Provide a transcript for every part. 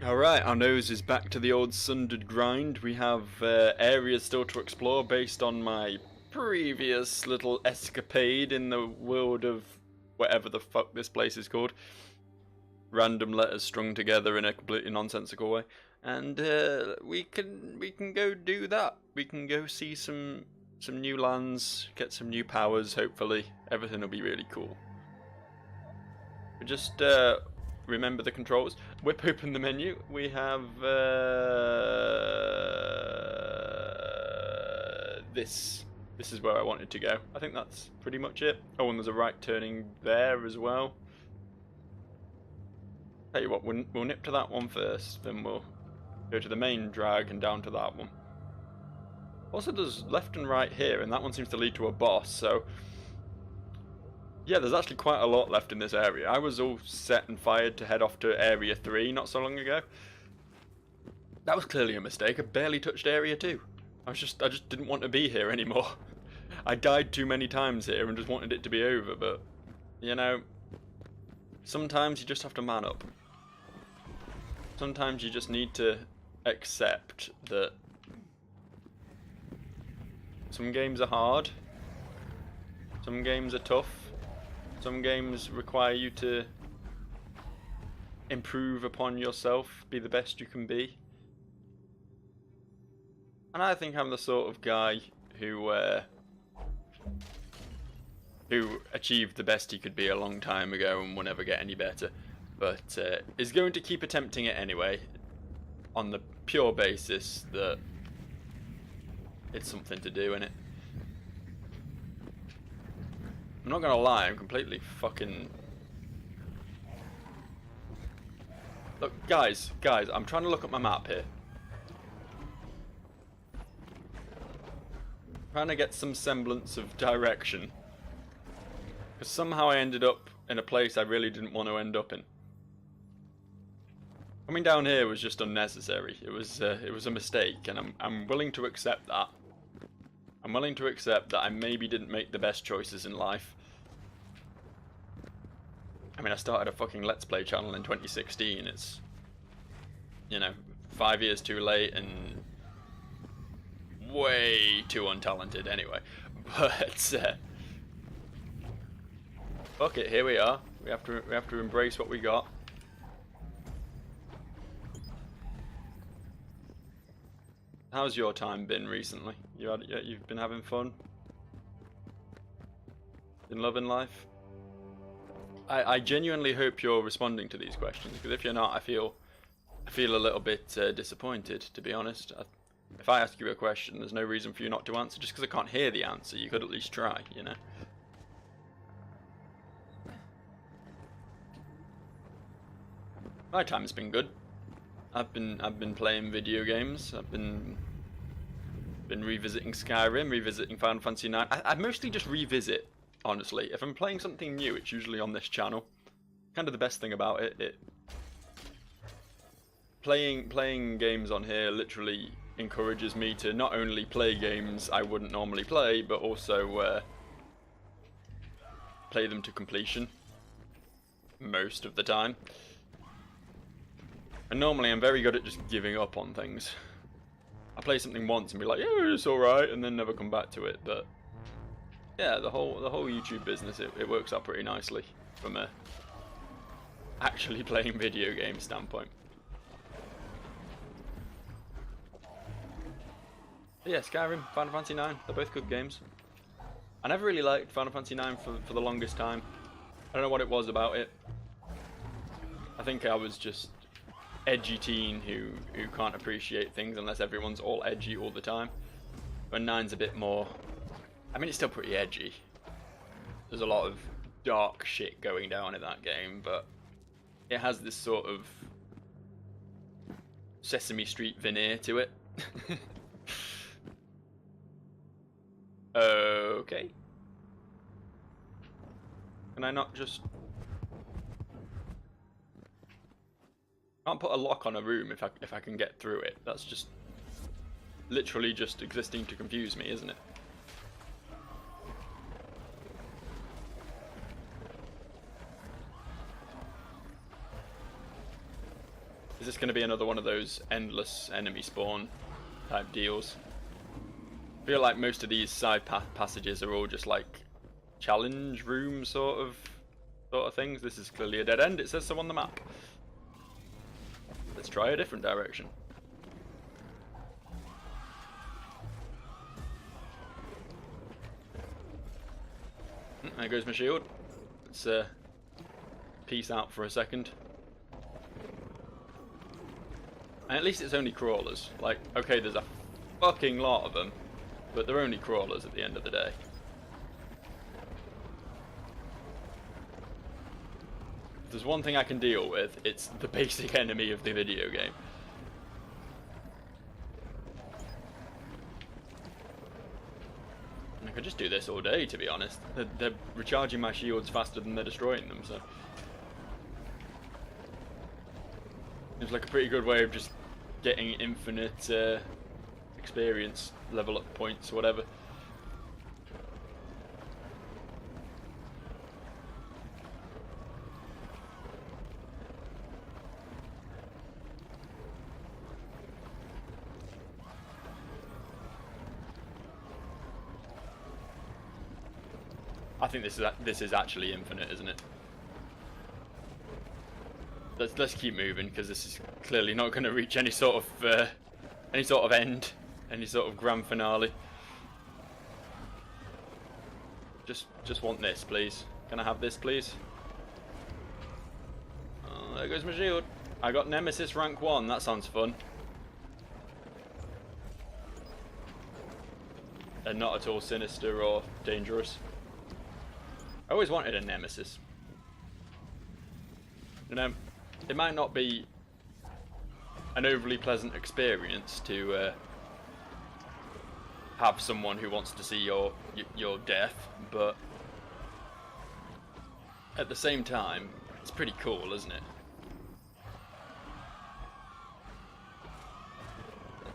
Alright, our nose is back to the old Sundered grind. We have areas still to explore based on my previous little escapade in the world of whatever the fuck this place is called. Random letters strung together in a completely nonsensical way. And we can go do that. We can go see some new lands, get some new powers, hopefully. Everything will be really cool. We just remember the controls. Whip open the menu. We have this. This is where I wanted to go. I think that's pretty much it. Oh, and there's a right turning there as well. Tell you what, we'll nip to that one first, then we'll go to the main drag and down to that one. Also, there's left and right here, and that one seems to lead to a boss, so yeah, there's actually quite a lot left in this area. I was all set and fired to head off to Area 3 not so long ago. That was clearly a mistake. I barely touched Area 2. I just didn't want to be here anymore. I died too many times here and just wanted it to be over, but, you know, sometimes you just have to man up. Sometimes you just need to accept that some games are hard, some games are tough, some games require you to improve upon yourself, be the best you can be. And I think I'm the sort of guy who achieved the best he could be a long time ago and will never get any better, but is going to keep attempting it anyway, on the pure basis that it's something to do, innit? I'm not gonna lie, I'm completely fucking... Look, guys, I'm trying to look at my map here. Trying to get some semblance of direction. Because somehow I ended up in a place I really didn't want to end up in. Coming down here was just unnecessary. It was a mistake, and I'm willing to accept that. I'm willing to accept that I maybe didn't make the best choices in life. I mean, I started a fucking Let's Play channel in 2016. It's, you know, 5 years too late and way too untalented anyway. But fuck it, here we are. We have to embrace what we got. How's your time been recently? You've been having fun? Been loving life? I genuinely hope you're responding to these questions, because if you're not, I feel a little bit disappointed, to be honest. If I ask you a question, there's no reason for you not to answer. Just because I can't hear the answer, you could at least try, you know? My time's been good. I've been playing video games. I've been revisiting Skyrim, revisiting Final Fantasy 9. I mostly just revisit, honestly. If I'm playing something new, it's usually on this channel. Kind of the best thing about it. Playing games on here literally encourages me to not only play games I wouldn't normally play, but also play them to completion most of the time. And normally I'm very good at just giving up on things. I play something once and be like, yeah, it's alright, and then never come back to it. But yeah, the whole YouTube business, it works out pretty nicely from a actually playing video game standpoint. But yeah, Skyrim, Final Fantasy 9, they're both good games. I never really liked Final Fantasy 9 for the longest time. I don't know what it was about it. I think I was just edgy teen who can't appreciate things unless everyone's all edgy all the time. When 9's a bit more... I mean, it's still pretty edgy. There's a lot of dark shit going down in that game, but it has this sort of Sesame Street veneer to it. Okay. Can I not just... Can't put a lock on a room if I can get through it. That's just literally just existing to confuse me, isn't it? Is this going to be another one of those endless enemy spawn type deals? I feel like most of these side passages are all just like challenge room sort of things. This is clearly a dead end. It says so on the map. Let's try a different direction. There goes my shield. Let's peace out for a second. And at least it's only crawlers. Like, okay, there's a fucking lot of them, but they're only crawlers at the end of the day. If there's one thing I can deal with, it's the basic enemy of the video game. I could just do this all day, to be honest. They're recharging my shields faster than they're destroying them, so... Seems like a pretty good way of just getting infinite experience, level up points, whatever. I think this is actually infinite, isn't it? Let's keep moving, because this is clearly not going to reach any sort of end, any sort of grand finale. Just want this, please. Can I have this, please? Oh, there goes my shield. I got Nemesis rank 1. That sounds fun. And not at all sinister or dangerous. I always wanted a Nemesis. You know, it might not be an overly pleasant experience to have someone who wants to see your death, but at the same time, it's pretty cool, isn't it?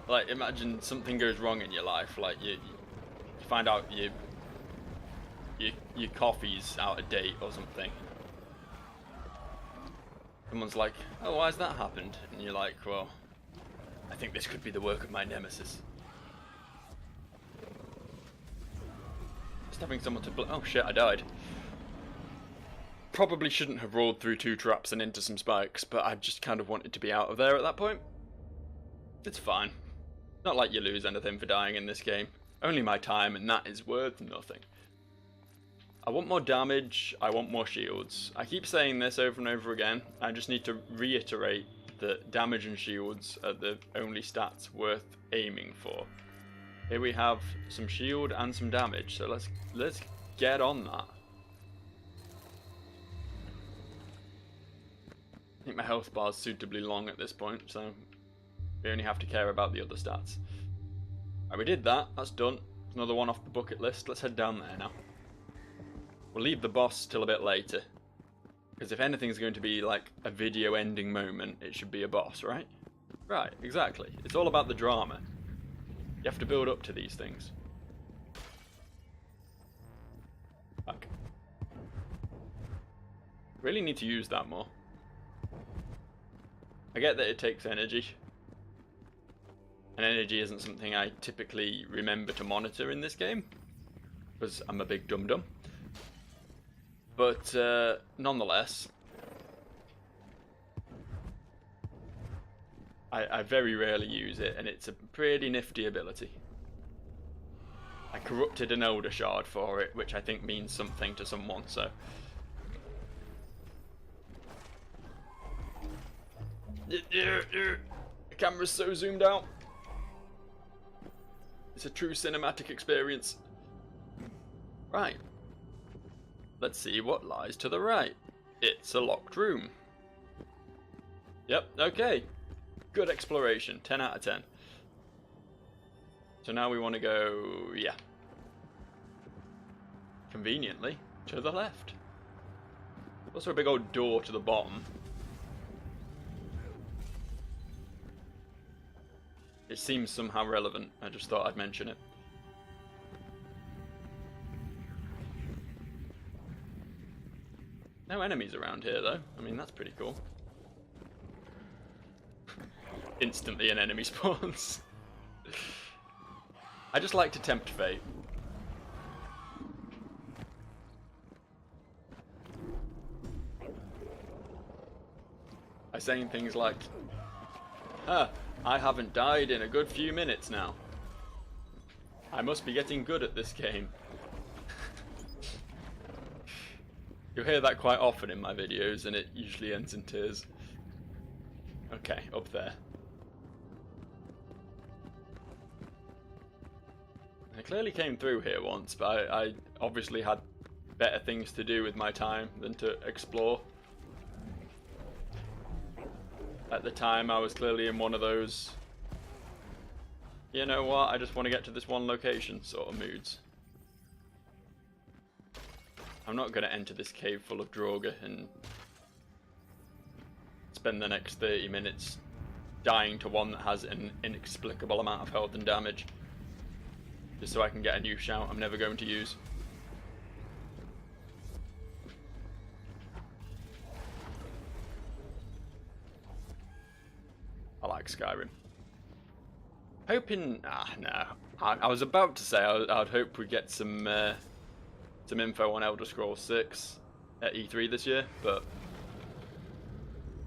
Like, imagine something goes wrong in your life, like you find out your coffee's out of date or something. Someone's like, oh, why's that happened? And you're like, well, I think this could be the work of my nemesis. Just having someone to oh shit, I died. Probably shouldn't have rolled through 2 traps and into some spikes, but I just kind of wanted to be out of there at that point. It's fine. Not like you lose anything for dying in this game. Only my time, and that is worth nothing. I want more damage, I want more shields. I keep saying this over and over again. I just need to reiterate that damage and shields are the only stats worth aiming for. Here we have some shield and some damage, so let's get on that. I think my health bar's suitably long at this point, so we only have to care about the other stats. Right, we did that, that's done. Another one off the bucket list. Let's head down there now. We'll leave the boss till a bit later, because if anything's going to be like a video ending moment, it should be a boss, right? Right, exactly. It's all about the drama. You have to build up to these things. Fuck. Really need to use that more. I get that it takes energy, and energy isn't something I typically remember to monitor in this game, because I'm a big dum-dum. But nonetheless, I very rarely use it, and it's a pretty nifty ability. I corrupted an Elder Shard for it, which I think means something to someone, so... The camera's so zoomed out. It's a true cinematic experience. Right. Let's see what lies to the right. It's a locked room. Yep, okay. Good exploration. 10 out of 10. So now we want to go, yeah. Conveniently, to the left. Also a big old door to the bottom. It seems somehow relevant. I just thought I'd mention it. No enemies around here, though. I mean, that's pretty cool. instantly an enemy spawns. I just like to tempt fate. By saying things like, I haven't died in a good few minutes now. I must be getting good at this game. You'll hear that quite often in my videos, and it usually ends in tears. Okay, up there. I clearly came through here once, but I obviously had better things to do with my time than to explore. At the time, I was clearly in one of those, you know what, I just want to get to this one location sort of moods. I'm not going to enter this cave full of Droga and spend the next 30 minutes dying to one that has an inexplicable amount of health and damage, just so I can get a new shout I'm never going to use. I like Skyrim. Hoping... no. I was about to say I'd hope we get some info on Elder Scrolls 6 at E3 this year, but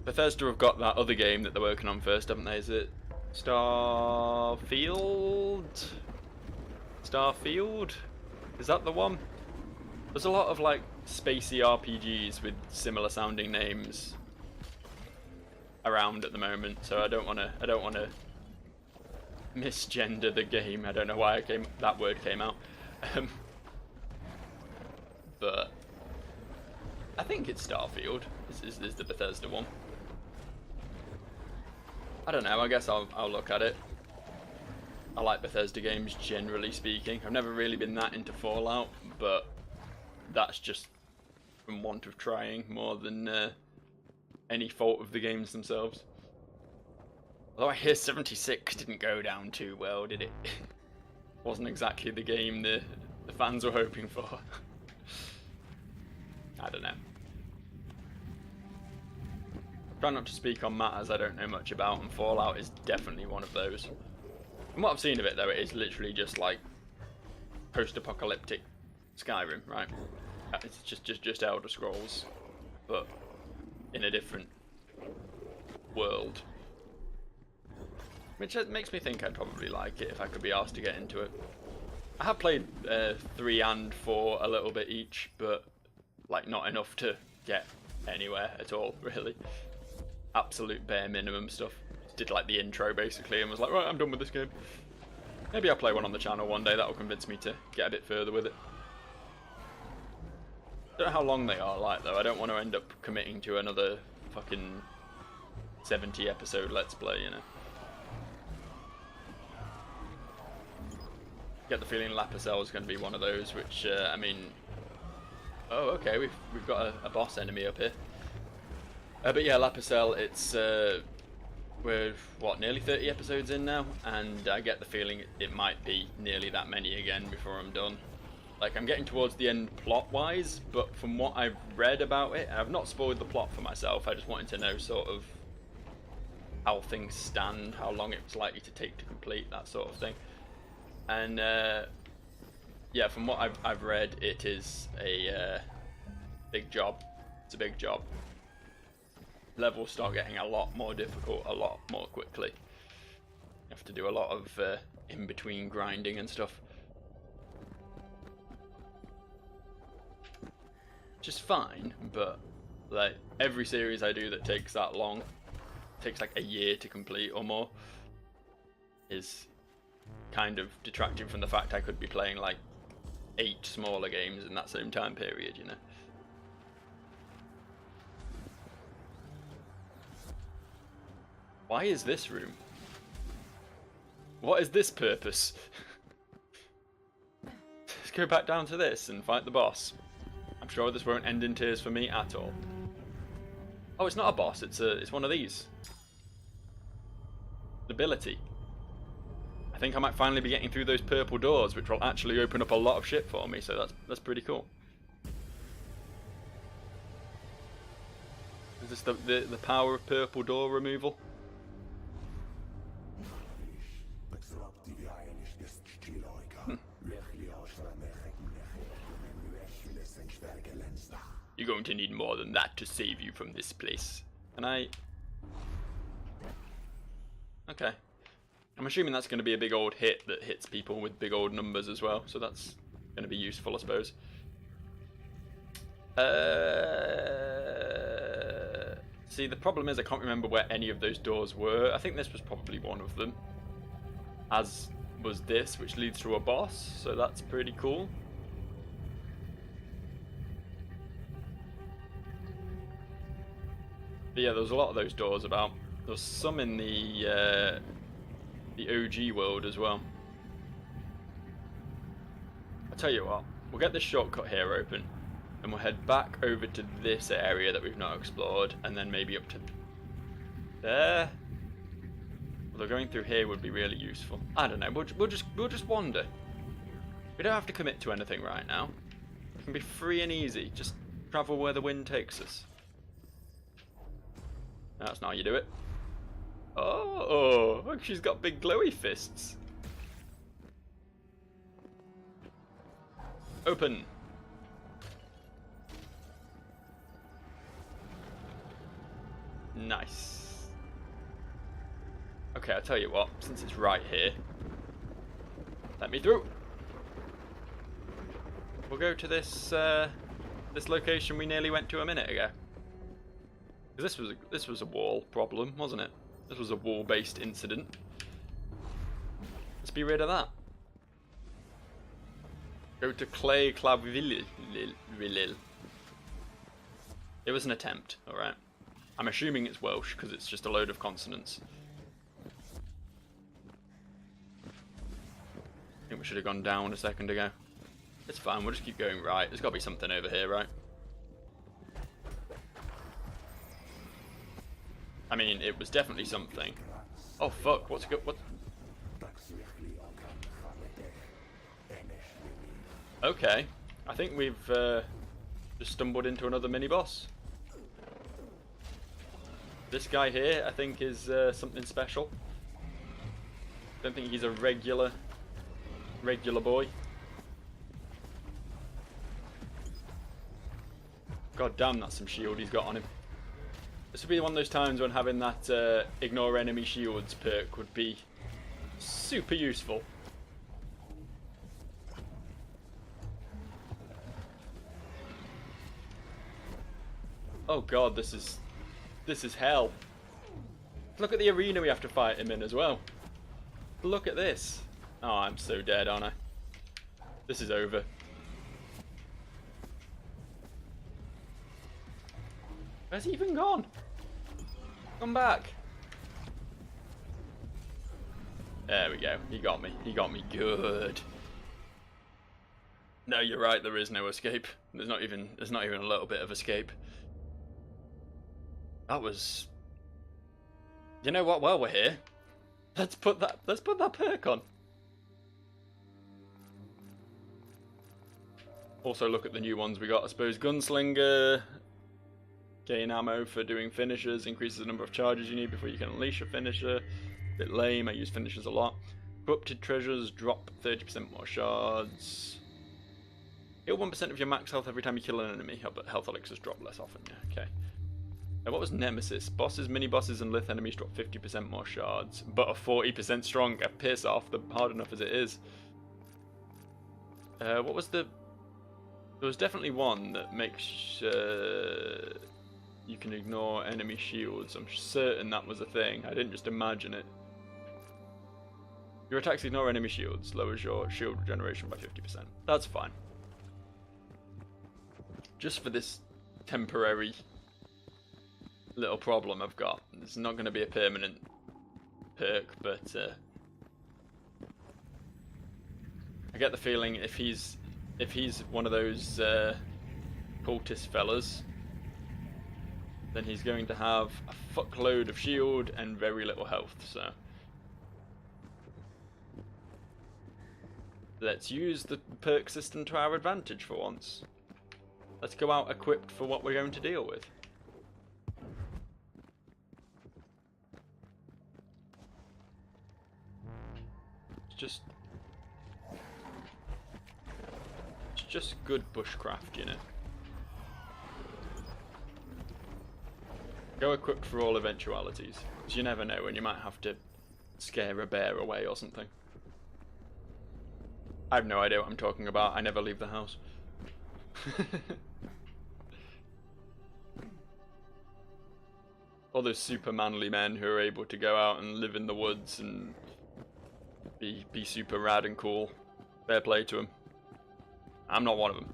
Bethesda have got that other game that they're working on first, haven't they? Is it Starfield? Starfield? Is that the one? There's a lot of like spacey RPGs with similar sounding names around at the moment, so I don't want to misgender the game. I don't know why that word came out. But I think it's Starfield. Is the Bethesda one? I don't know. I guess I'll look at it. I like Bethesda games generally speaking. I've never really been that into Fallout, but that's just from want of trying more than any fault of the games themselves. Although I hear 76 didn't go down too well, did it? Wasn't exactly the game the fans were hoping for. I don't know. Try not to speak on matters I don't know much about, and Fallout is definitely one of those. From what I've seen of it, though, it is literally just like post-apocalyptic Skyrim, right? It's just Elder Scrolls, but in a different world. Which makes me think I'd probably like it if I could be asked to get into it. I have played 3 and 4 a little bit each, but like not enough to get anywhere at all, really. Absolute bare minimum stuff. Did like the intro basically and was like, right, I'm done with this game. Maybe I'll play one on the channel one day, that'll convince me to get a bit further with it. Don't know how long they are like though, I don't want to end up committing to another fucking 70 episode Let's Play, you know. Get the feeling Lapicel is going to be one of those, which, I mean... Oh, okay, we've got a boss enemy up here. But yeah, Lapicel, it's... we're, what, nearly 30 episodes in now? And I get the feeling it might be nearly that many again before I'm done. Like, I'm getting towards the end plot-wise, but from what I've read about it, I've not spoiled the plot for myself, I just wanted to know sort of how things stand, how long it's likely to take to complete, that sort of thing. And yeah, from what I've read, it is a big job. It's a big job. Levels start getting a lot more difficult, a lot more quickly. You have to do a lot of in-between grinding and stuff. Which is fine, but like every series I do that takes that long, takes like a year to complete or more, is kind of detracting from the fact I could be playing like 8 smaller games in that same time period, you know. Why is this room? What is this purpose? Let's go back down to this and fight the boss. I'm sure this won't end in tears for me at all. Oh, it's not a boss, it's one of these. Ability. I think I might finally be getting through those purple doors, which will actually open up a lot of shit for me, so that's pretty cool. Is this the power of purple door removal? You're going to need more than that to save you from this place. Can I... Okay. I'm assuming that's going to be a big old hit that hits people with big old numbers as well, so that's going to be useful, I suppose. See, the problem is I can't remember where any of those doors were. I think this was probably one of them. As was this, which leads to a boss, so that's pretty cool. But yeah, there was a lot of those doors about. There was some in the OG world as well. I'll tell you what, we'll get this shortcut here open, and we'll head back over to this area that we've not explored, and then maybe up to there. Although going through here would be really useful. I don't know. We'll just wander. We don't have to commit to anything right now. It can be free and easy. Just travel where the wind takes us. That's not how you do it. Oh, look, she's got big glowy fists. Open. Nice. Okay, I'll tell you what, since it's right here, let me through. We'll go to this this location we nearly went to a minute ago. Because this was a wall problem, wasn't it? This was a wall-based incident. Let's be rid of that. Go to Clay Clavillil. It was an attempt, alright. I'm assuming it's Welsh because it's just a load of consonants. I think we should have gone down a second ago. It's fine, we'll just keep going right. There's got to be something over here, right? I mean, it was definitely something. Oh fuck, what's good? What? Okay, I think we've just stumbled into another mini-boss. This guy here, I think, is something special. Don't think he's a regular boy. God damn, that's some shield he's got on him. This would be one of those times when having that ignore enemy shields perk would be super useful. Oh god, this is hell. Look at the arena we have to fight him in as well. Look at this. Oh, I'm so dead, aren't I? This is over. Where's he even gone? Come back. There we go. He got me. He got me good. No, you're right. There is no escape. There's not even a little bit of escape. That was. You know what? While we're here, let's put that perk on. Also, look at the new ones we got. I suppose Gunslinger. Gain ammo for doing finishers, increases the number of charges you need before you can unleash a finisher. Bit lame, I use finishers a lot. Corrupted treasures drop 30% more shards. Heal 1% of your max health every time you kill an enemy, but health elixirs drop less often. Yeah, okay. Now, what was Nemesis? Bosses, mini-bosses, and lith enemies drop 50% more shards, but are 40% stronger. Piss off, they're hard enough as it is. What was the... There was definitely one that makes... you can ignore enemy shields. I'm certain that was a thing. I didn't just imagine it. Your attacks ignore enemy shields. Lowers your shield regeneration by 50%. That's fine. Just for this temporary little problem I've got. It's not going to be a permanent perk, but I get the feeling if he's one of those cultist fellas, then he's going to have a fuckload of shield and very little health, so let's use the perk system to our advantage for once. Let's go out equipped for what we're going to deal with. It's just good bushcraft, you know. Go equipped for all eventualities, because you never know when you might have to scare a bear away or something. I have no idea what I'm talking about. I never leave the house. All those super manly men who are able to go out and live in the woods and be super rad and cool. Fair play to them. I'm not one of them.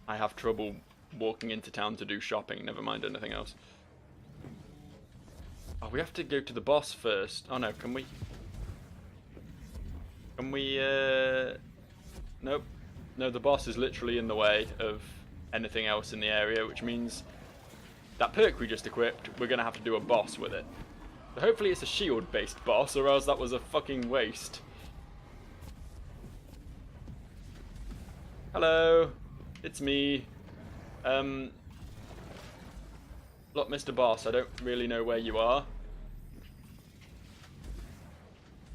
I have trouble walking into town to do shopping, never mind anything else. Oh, we have to go to the boss first. Oh no, can we? Can we, Nope. No, the boss is literally in the way of anything else in the area, which means that perk we just equipped, we're going to have to do a boss with it. So hopefully it's a shield-based boss, or else that was a fucking waste. Hello, it's me. Look, Mr. Boss, I don't really know where you are.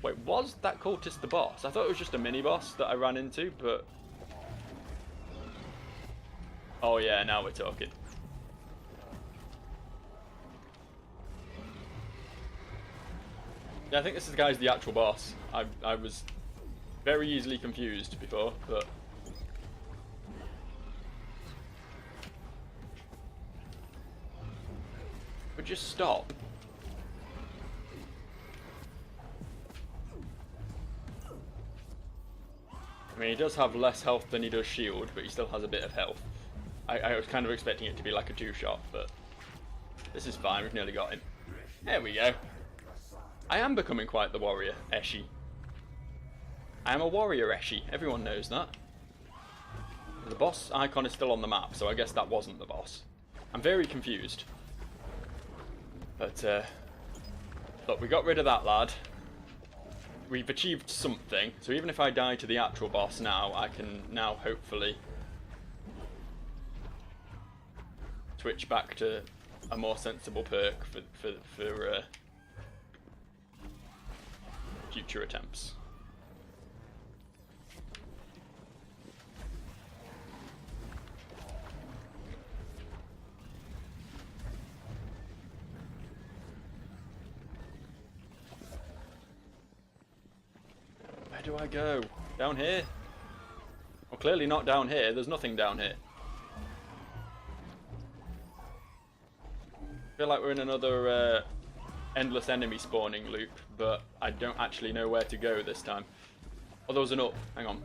Wait, was that cultist the boss? I thought it was just a mini-boss that I ran into, but... Oh yeah, now we're talking. Yeah, I think this guy's the actual boss. I was very easily confused before, but... But just stop. I mean, he does have less health than he does shield, but he still has a bit of health. I was kind of expecting it to be like a two-shot, but this is fine, we've nearly got him. There we go. I am becoming quite the warrior, Eshi. I am a warrior, Eshi. Everyone knows that. The boss icon is still on the map, so I guess that wasn't the boss. I'm very confused. But, look, we got rid of that lad. We've achieved something, so even if I die to the actual boss now, I can now hopefully switch back to a more sensible perk for future attempts. Where do I go? Down here? Well, clearly not down here. There's nothing down here. I feel like we're in another endless enemy spawning loop, but I don't actually know where to go this time. Oh, there was an up. Hang on.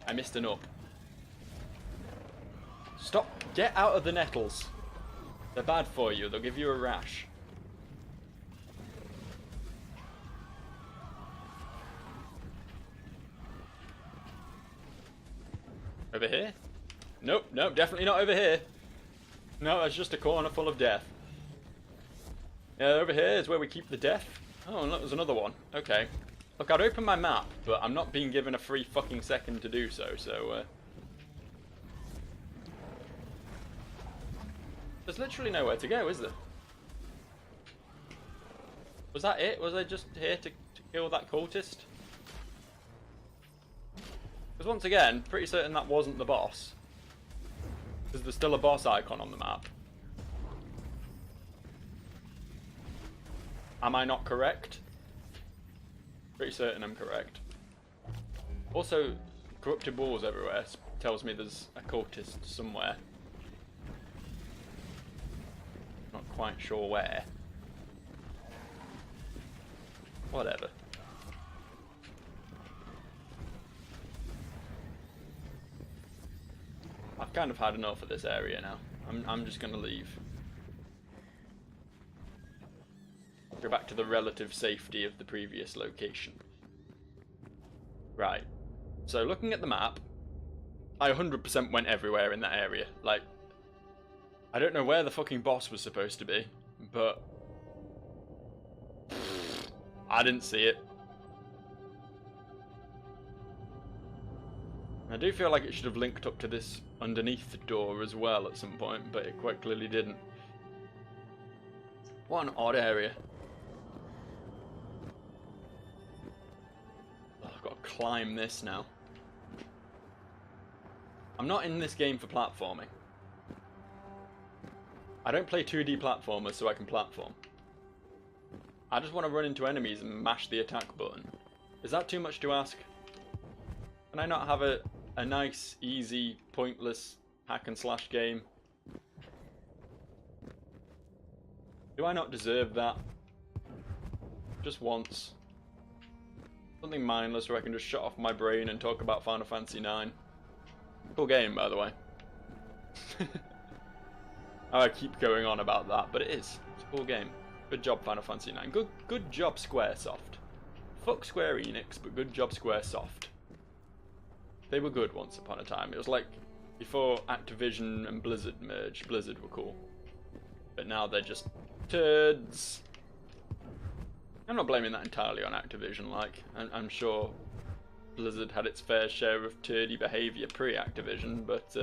I missed an up. Stop. Get out of the nettles. They're bad for you. They'll give you a rash. Over here? Nope, nope, definitely not over here. No, that's just a corner full of death. Yeah, over here is where we keep the death. Oh, and look, there's another one. Okay. Look, I'd open my map, but I'm not being given a free fucking second to do so, so, there's literally nowhere to go, is there? Was that it? Was I just here to kill that cultist? Because once again, pretty certain that wasn't the boss. Because there's still a boss icon on the map. Am I not correct? Pretty certain I'm correct. Also, corrupted walls everywhere tells me there's a cultist somewhere. Not quite sure where. Whatever. I've kind of had enough of this area now. I'm just gonna leave. Go back to the relative safety of the previous location. Right. So looking at the map, I 100% went everywhere in that area. Like, I don't know where the fucking boss was supposed to be, but I didn't see it. I do feel like it should have linked up to this underneath the door as well at some point, but it quite clearly didn't. What an odd area. climb this now. I'm not in this game for platforming. I don't play 2D platformers so I can platform. I just want to run into enemies and mash the attack button. Is that too much to ask? Can I not have a nice, easy, pointless hack and slash game? Do I not deserve that? Just once. Something mindless where I can just shut off my brain and talk about Final Fantasy IX. Cool game, by the way. I keep going on about that, but it is. It's a cool game. Good job, Final Fantasy IX. Good job, Squaresoft. Fuck Square Enix, but good job, Squaresoft. They were good once upon a time. It was like before Activision and Blizzard merged. Blizzard were cool. But now they're just turds. I'm not blaming that entirely on Activision, like. I'm sure Blizzard had its fair share of turdy behaviour pre-Activision, but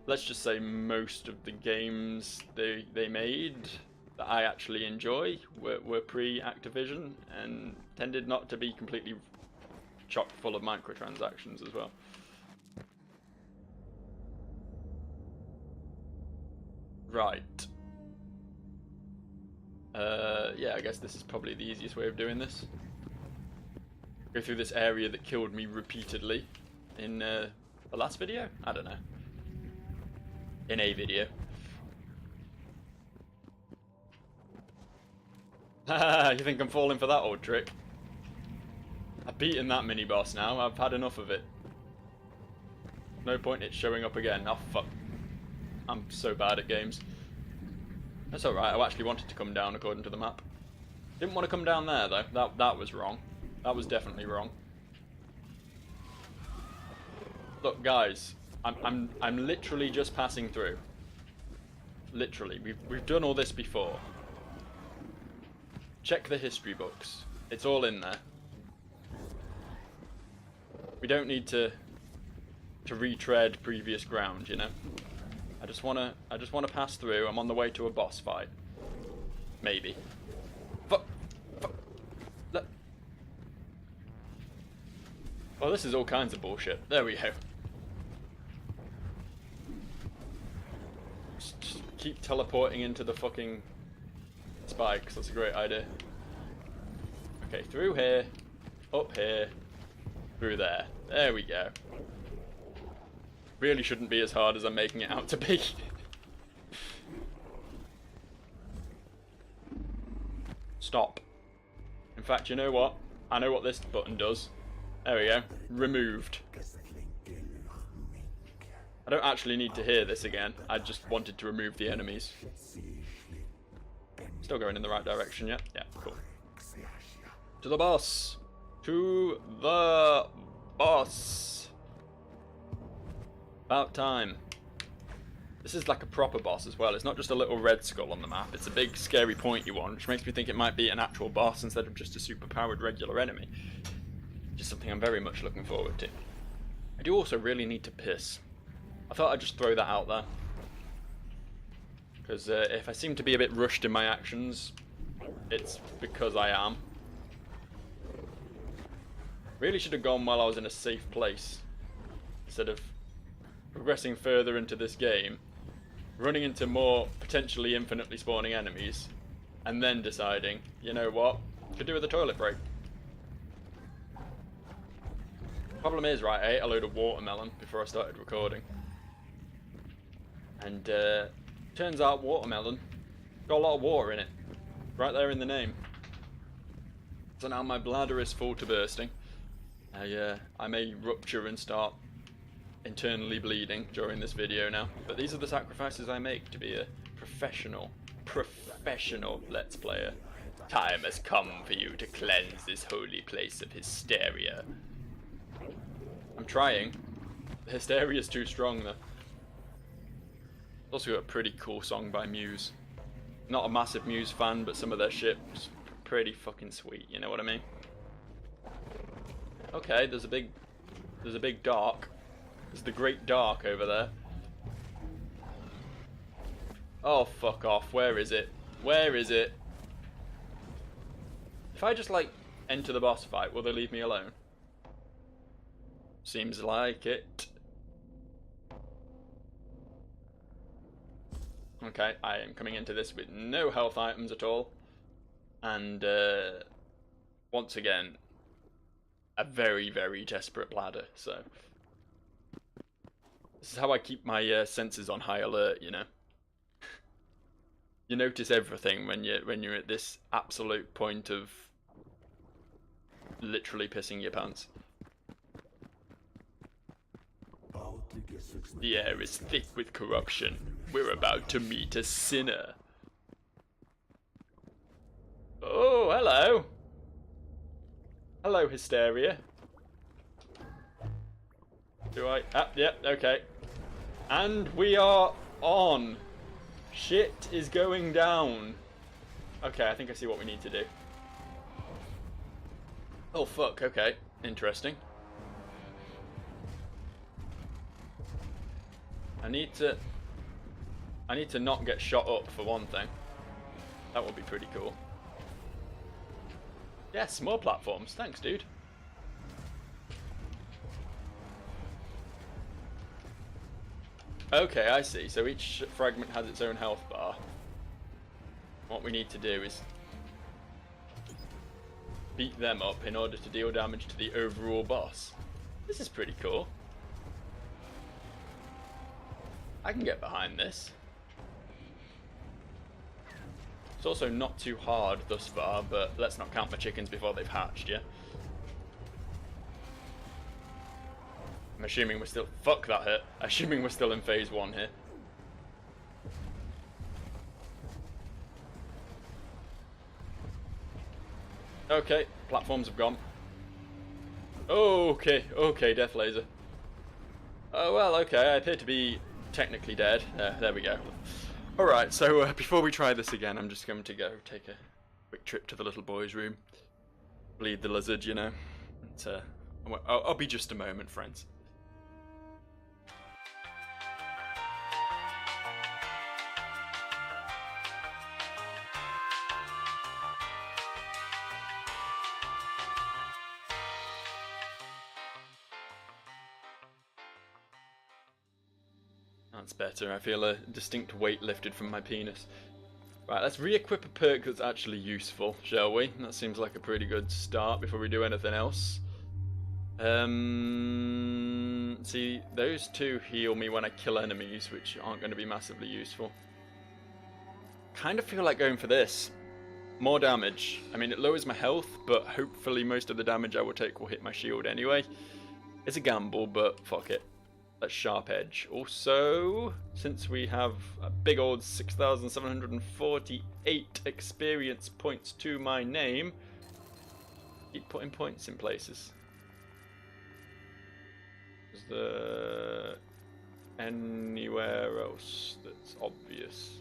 let's just say most of the games they made that I actually enjoy were pre-Activision and tended not to be completely chock full of microtransactions as well. Right. Yeah, I guess this is probably the easiest way of doing this. Go through this area that killed me repeatedly in the last video? I don't know. In a video. Haha, you think I'm falling for that old trick? I've beaten that mini-boss now, I've had enough of it. No point in it showing up again. Oh fuck. I'm so bad at games. That's alright, I actually wanted to come down according to the map. Didn't want to come down there though, that was wrong. That was definitely wrong. Look guys, I'm literally just passing through. Literally, we've done all this before. Check the history books. It's all in there. We don't need to retread previous ground, you know. I just wanna pass through. I'm on the way to a boss fight. Maybe. Fuck. Look. Oh, this is all kinds of bullshit. There we go. Just keep teleporting into the fucking spikes. That's a great idea. Okay, through here, up here, through there. There we go. Really shouldn't be as hard as I'm making it out to be. Stop. In fact, you know what? I know what this button does. There we go. Removed. I don't actually need to hear this again. I just wanted to remove the enemies. Still going in the right direction, yeah? Yeah, cool. To the boss! To the boss! About time. This is like a proper boss as well. It's not just a little red skull on the map. It's a big, scary, pointy one, which makes me think it might be an actual boss instead of just a super-powered regular enemy. Just something I'm very much looking forward to. I do also really need to piss. I thought I'd just throw that out there. Because if I seem to be a bit rushed in my actions, it's because I am. Really should have gone while I was in a safe place. Instead of progressing further into this game, running into more potentially infinitely spawning enemies, and then deciding, you know what, could do with a toilet break. Problem is, right, I ate a load of watermelon before I started recording. And turns out watermelon got a lot of water in it. Right there in the name. So now my bladder is full to bursting. I may rupture and start internally bleeding during this video now. But these are the sacrifices I make to be a professional Let's Player. Time has come for you to cleanse this holy place of hysteria. I'm trying. The hysteria is too strong though. Also got a pretty cool song by Muse. Not a massive Muse fan, but some of their shit's pretty fucking sweet, you know what I mean? Okay, there's a big dark. There's the Great Dark over there. Oh, fuck off. Where is it? Where is it? If I just, like, enter the boss fight, will they leave me alone? Seems like it. Okay, I am coming into this with no health items at all. And, once again, a very, very desperate bladder, so... This is how I keep my senses on high alert, you know? You notice everything when you're at this absolute point of literally pissing your pants. The air is thick with corruption. We're about to meet a sinner. Oh, hello. Hello, Hysteria. Do I? Ah, yep, yeah, okay. And we are on. Shit is going down. Okay, I think I see what we need to do. Oh, fuck, okay. Interesting. I need to not get shot up, for one thing. That would be pretty cool. Yes, more platforms. Thanks, dude. Okay, I see. So each fragment has its own health bar. What we need to do is beat them up in order to deal damage to the overall boss. This is pretty cool. I can get behind this. It's also not too hard thus far, but let's not count my chickens before they've hatched, yeah? I'm assuming we're still... Fuck, that hurt. Assuming we're still in phase 1 here. Okay, platforms have gone. Okay, okay, death laser. Oh, well, okay, I appear to be technically dead. There we go. Alright, so before we try this again, I'm just going to go take a quick trip to the little boy's room. Bleed the lizard, you know. I'll be just a moment, friends. That's better. I feel a distinct weight lifted from my penis. Right, let's re-equip a perk that's actually useful, shall we? That seems like a pretty good start before we do anything else. See, those two heal me when I kill enemies, which aren't going to be massively useful. Kind of feel like going for this. More damage. I mean, it lowers my health, but hopefully most of the damage I will take will hit my shield anyway. It's a gamble, but fuck it. Let's sharp edge. Also, since we have a big old 6,748 experience points to my name, keep putting points in places. Is there anywhere else that's obvious?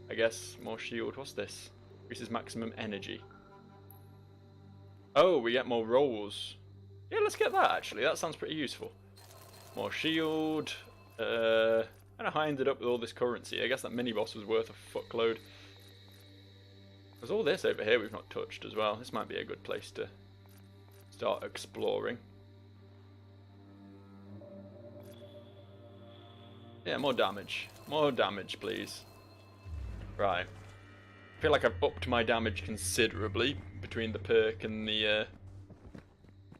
I guess more shield. What's this? Increases maximum energy. Oh, we get more rolls. Yeah, let's get that actually. That sounds pretty useful. More shield. And I ended up with all this currency. I guess that mini boss was worth a fuckload. There's all this over here we've not touched as well. This might be a good place to start exploring. Yeah, more damage. More damage, please. Right. I feel like I've upped my damage considerably between the perk and the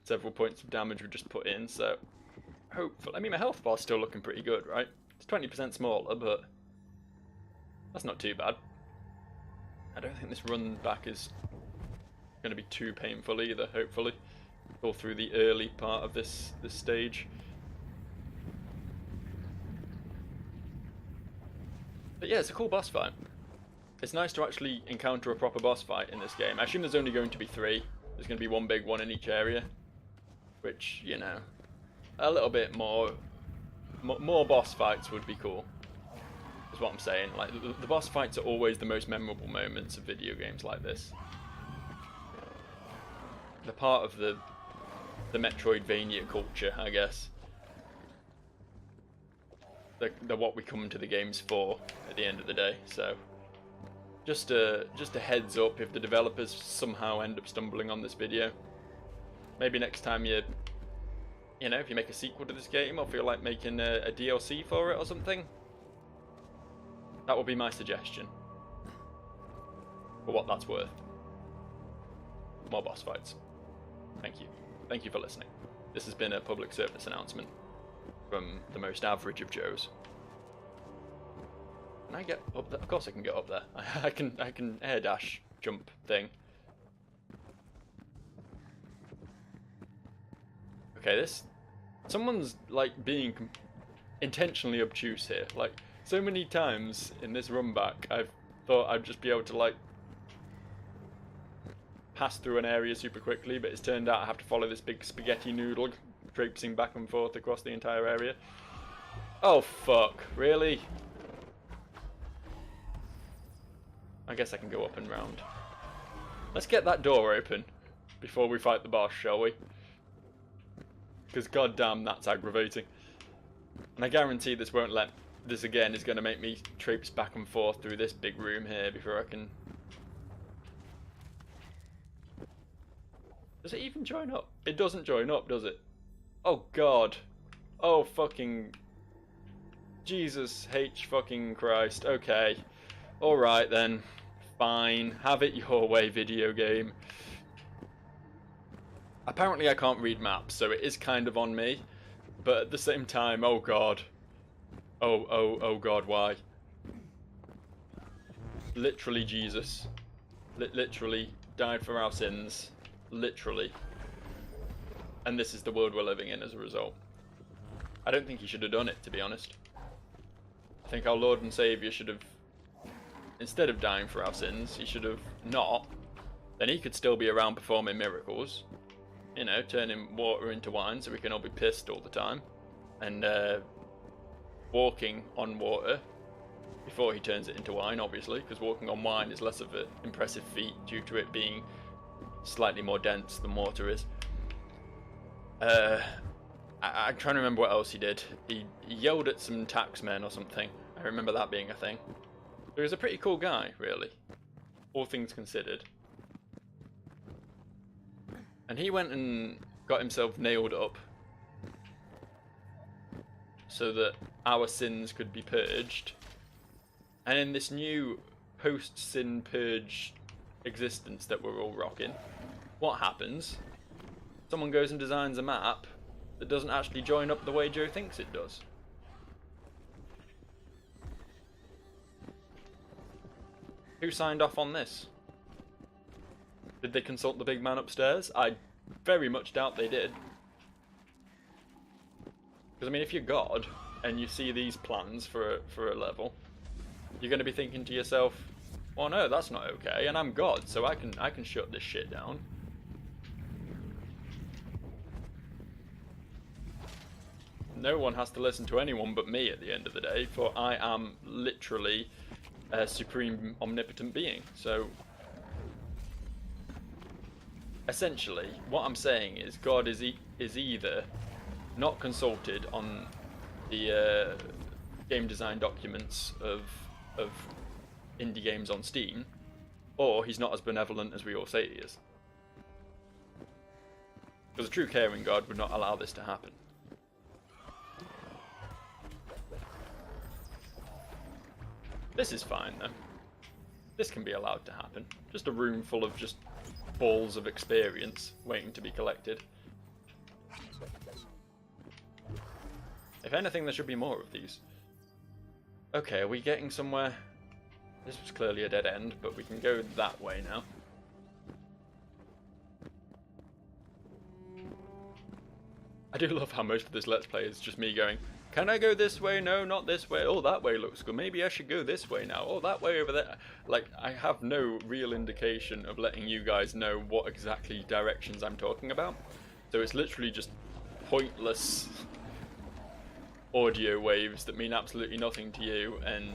several points of damage we've just put in, so hopefully... I mean, my health bar's still looking pretty good, right? It's 20% smaller, but that's not too bad. I don't think this run back is going to be too painful either, hopefully. All through the early part of this stage. But yeah, it's a cool boss fight. It's nice to actually encounter a proper boss fight in this game. I assume there's only going to be 3. There's going to be one big one in each area. Which, you know, a little bit more boss fights would be cool. Is what I'm saying. Like, the boss fights are always the most memorable moments of video games like this. They're part of the Metroidvania culture, I guess. They're what we come to the games for at the end of the day, so just a heads up if the developers somehow end up stumbling on this video. Maybe next time you know, if you make a sequel to this game or feel like making a DLC for it or something, that would be my suggestion. For what that's worth. More boss fights. Thank you. Thank you for listening. This has been a public service announcement from the most average of Joes. Can I get up there? Of course I can get up there. I can air dash jump thing. Okay, someone's like being intentionally obtuse here. Like, so many times in this run back, I've thought I'd just be able to like pass through an area super quickly, but it's turned out I have to follow this big spaghetti noodle traipsing back and forth across the entire area. Oh fuck, really? I guess I can go up and round. Let's get that door open before we fight the boss, shall we? Because goddamn, that's aggravating. And I guarantee this won't let... This again is going to make me traipse back and forth through this big room here before I can... Does it even join up? It doesn't join up, does it? Oh god. Oh fucking... Jesus H fucking Christ. Okay. Alright then. Fine. Have it your way, video game. Apparently I can't read maps, so it is kind of on me. But at the same time, oh god. Oh god, why? Literally Jesus. Literally died for our sins. Literally. And this is the world we're living in as a result. I don't think he should have done it, to be honest. I think our Lord and Saviour should have, instead of dying for our sins, he should have not. Then he could still be around performing miracles. You know, turning water into wine so we can all be pissed all the time. And walking on water before he turns it into wine, obviously, because walking on wine is less of an impressive feat due to it being slightly more dense than water is. I'm trying to remember what else he did. He yelled at some taxmen or something. I remember that being a thing. He was a pretty cool guy, really, all things considered. And he went and got himself nailed up so that our sins could be purged. And in this new post-sin purge existence that we're all rocking, what happens? Someone goes and designs a map that doesn't actually join up the way Joe thinks it does. Who signed off on this? Did they consult the big man upstairs? I very much doubt they did. Because, I mean, if you're God and you see these plans for a level, you're going to be thinking to yourself, oh no, that's not okay, and I'm God, so I can shut this shit down. No one has to listen to anyone but me at the end of the day, for I am literally a supreme omnipotent being. So essentially, what I'm saying is God is either not consulted on the game design documents of indie games on Steam, or he's not as benevolent as we all say he is. Because a true caring God would not allow this to happen. This is fine though. This can be allowed to happen. Just a room full of just balls of experience waiting to be collected. If anything, there should be more of these. Okay, are we getting somewhere? This was clearly a dead end, but we can go that way now. I do love how most of this Let's Play is just me going, can I go this way? No, not this way. Oh, that way looks good. Maybe I should go this way now. Oh, that way over there. Like, I have no real indication of letting you guys know what exactly directions I'm talking about. So it's literally just pointless audio waves that mean absolutely nothing to you and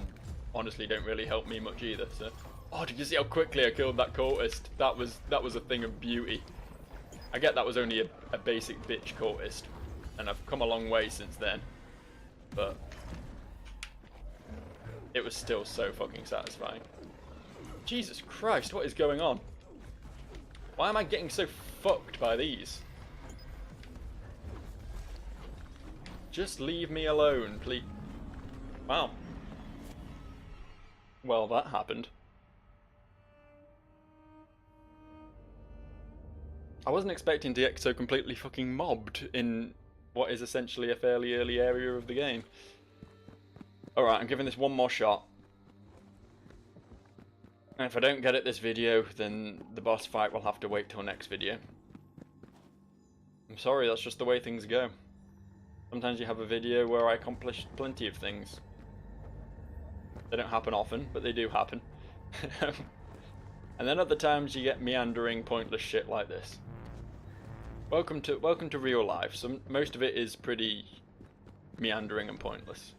honestly don't really help me much either. So, oh, did you see how quickly I killed that cultist? That was a thing of beauty. I get that was only a basic bitch cultist, and I've come a long way since then, but it was still so fucking satisfying. Jesus Christ, what is going on? Why am I getting so fucked by these? Just leave me alone, please. Wow. Well, that happened. I wasn't expecting to get so completely fucking mobbed in what is essentially a fairly early area of the game. Alright, I'm giving this one more shot. And if I don't get it this video, then the boss fight will have to wait till next video. I'm sorry, that's just the way things go. Sometimes you have a video where I accomplish plenty of things. They don't happen often, but they do happen. And then other times you get meandering, pointless shit like this. Welcome to real life. Most of it is pretty meandering and pointless.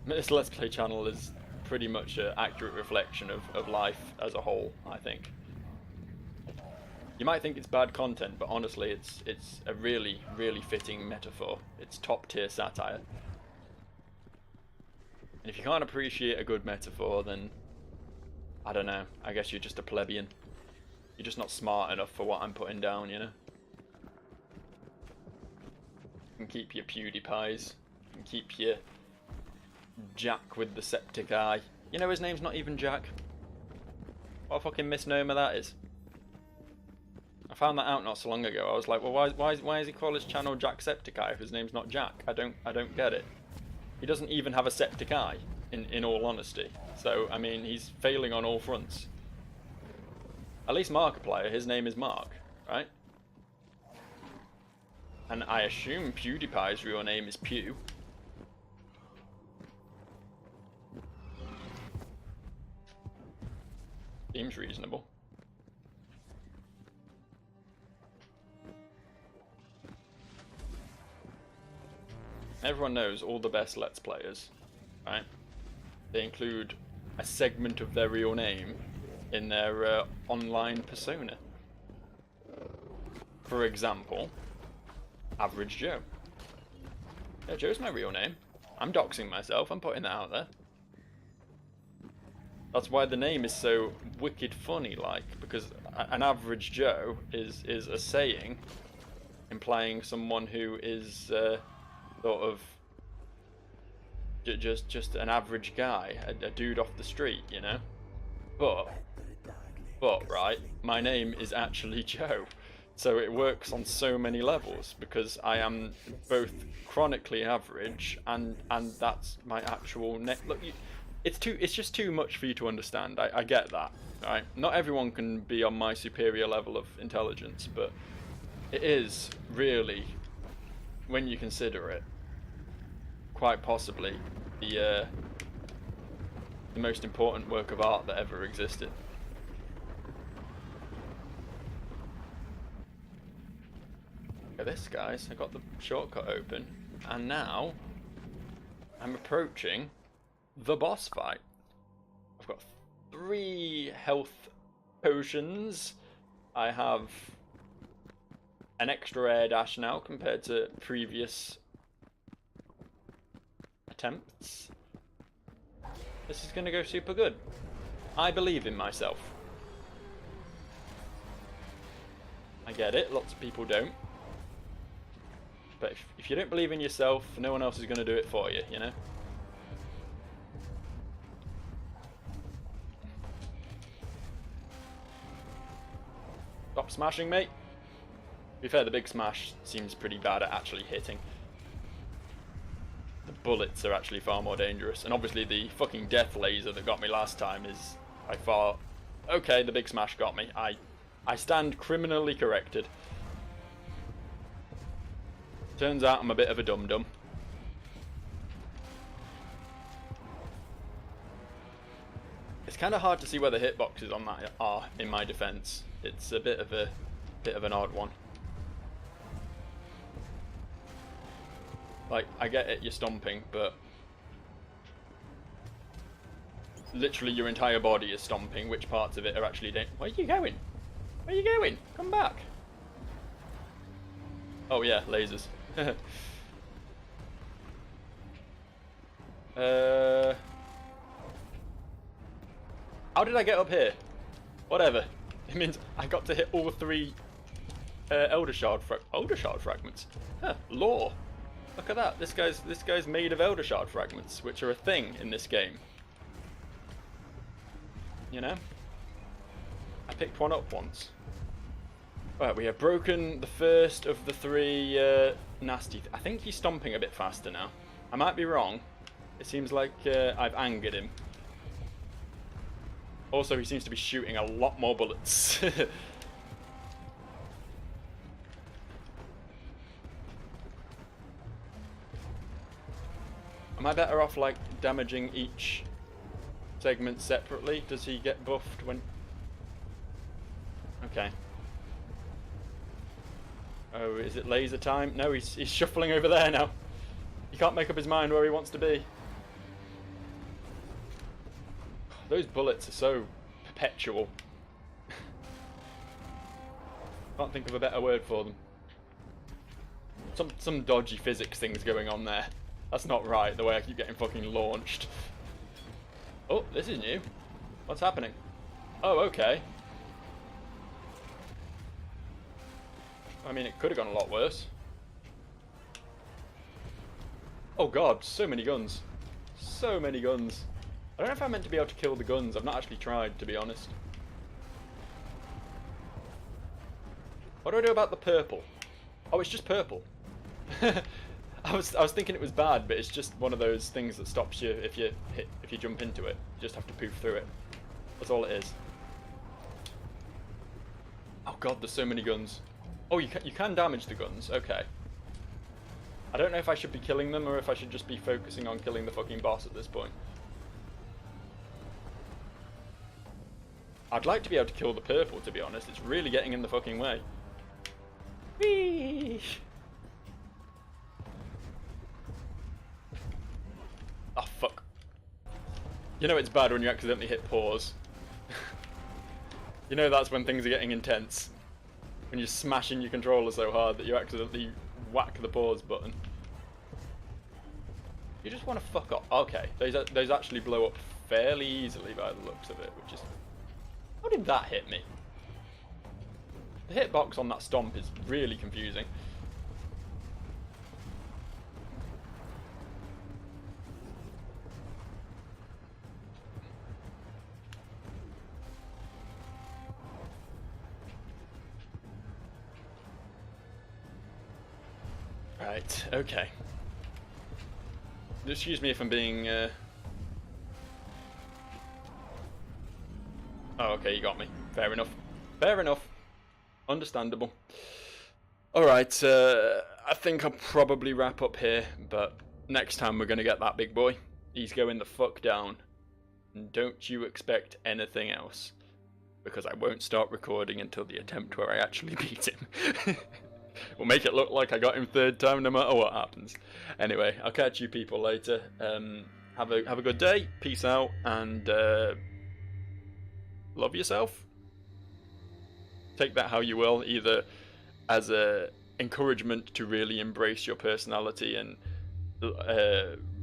This Let's Play channel is pretty much an accurate reflection of life as a whole, I think. You might think it's bad content, but honestly it's a really, really fitting metaphor. It's top tier satire. And if you can't appreciate a good metaphor, then I don't know, I guess you're just a plebeian. You're just not smart enough for what I'm putting down, you know? You can keep your PewDiePies, you can keep your Jack with the septic eye. You know his name's not even Jack. What a fucking misnomer that is. I found that out not so long ago. I was like, well, why does he call his channel Jacksepticeye if his name's not Jack? I don't get it. He doesn't even have a septic eye, in all honesty. So, I mean, he's failing on all fronts. At least Markiplier, his name is Mark, right? And I assume PewDiePie's real name is Pew. Seems reasonable. Everyone knows all the best Let's Players, right? They include a segment of their real name in their online persona. For example, Average Joe. Yeah, Joe's my real name. I'm doxing myself, I'm putting that out there. That's why the name is so wicked funny, like, because an average Joe is a saying implying someone who is sort of just an average guy, a dude off the street, you know. But right, my name is actually Joe, so it works on so many levels because I am both chronically average and that's my actual name. Look, it's just too much for you to understand. I get that, right? Not everyone can be on my superior level of intelligence, but it is really, when you consider it, quite possibly the most important work of art that ever existed. Look at this, guys. I got the shortcut open, and now I'm approaching the boss fight. I've got 3 health potions. I have an extra air dash now compared to previous attempts. This is going to go super good. I believe in myself. I get it, lots of people don't. But if you don't believe in yourself, no one else is going to do it for you, you know? Stop smashing, mate. To be fair, the big smash seems pretty bad at actually hitting. The bullets are actually far more dangerous. And obviously the fucking death laser that got me last time is by far... Okay, the big smash got me. I stand criminally corrected. Turns out I'm a bit of a dum-dum. It's kind of hard to see where the hitboxes on that are, in my defense. It's a bit of an odd one. Like, I get it, you're stomping, but literally your entire body is stomping. Which parts of it are actually Where are you going? Where are you going? Come back. Oh yeah, lasers. How did I get up here? Whatever. It means I got to hit all 3 Elder Shard fragments. Huh, lore. Look at that. This guy's made of Elder Shard fragments, which are a thing in this game. You know? I picked one up once. Right, we have broken the first of the 3 nasty... I think he's stomping a bit faster now. I might be wrong. It seems like I've angered him. Also, he seems to be shooting a lot more bullets. Am I better off, like, damaging each segment separately? Does he get buffed when... Okay. Oh, is it laser time? No, he's shuffling over there now. He can't make up his mind where he wants to be. Those bullets are so perpetual. Can't think of a better word for them. Some dodgy physics things going on there. That's not right, the way I keep getting fucking launched. Oh, this is new. What's happening? Oh, okay. I mean, it could have gone a lot worse. Oh god, so many guns. So many guns. I don't know if I'm meant to be able to kill the guns. I've not actually tried, to be honest. What do I do about the purple? Oh, it's just purple. I was thinking it was bad, but it's just one of those things that stops you if you jump into it. You just have to poof through it. That's all it is. Oh god, there's so many guns. Oh, you can damage the guns. Okay. I don't know if I should be killing them or if I should just be focusing on killing the fucking boss at this point. I'd like to be able to kill the purple, to be honest. It's really getting in the fucking way. Whee! Oh, fuck. You know it's bad when you accidentally hit pause. You know that's when things are getting intense. When you're smashing your controller so hard that you accidentally whack the pause button. You just want to fuck off. Okay, those actually blow up fairly easily by the looks of it, which is... How did that hit me? The hitbox on that stomp is really confusing. Right, okay. Excuse me if I'm being... Oh, okay, you got me. Fair enough. Fair enough. Understandable. Alright, I think I'll probably wrap up here, but next time we're going to get that big boy. He's going the fuck down. And don't you expect anything else. Because I won't start recording until the attempt where I actually beat him. We'll make it look like I got him 3rd time no matter what happens. Anyway, I'll catch you people later. Have a good day. Peace out, and love yourself. Take that how you will, either as a encouragement to really embrace your personality and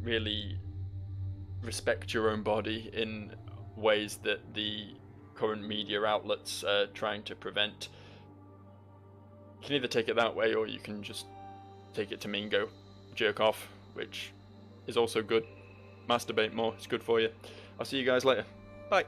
really respect your own body in ways that the current media outlets are trying to prevent. You can either take it that way, or you can just take it to mean go jerk off, which is also good. Masturbate more, it's good for you. I'll see you guys later. Bye.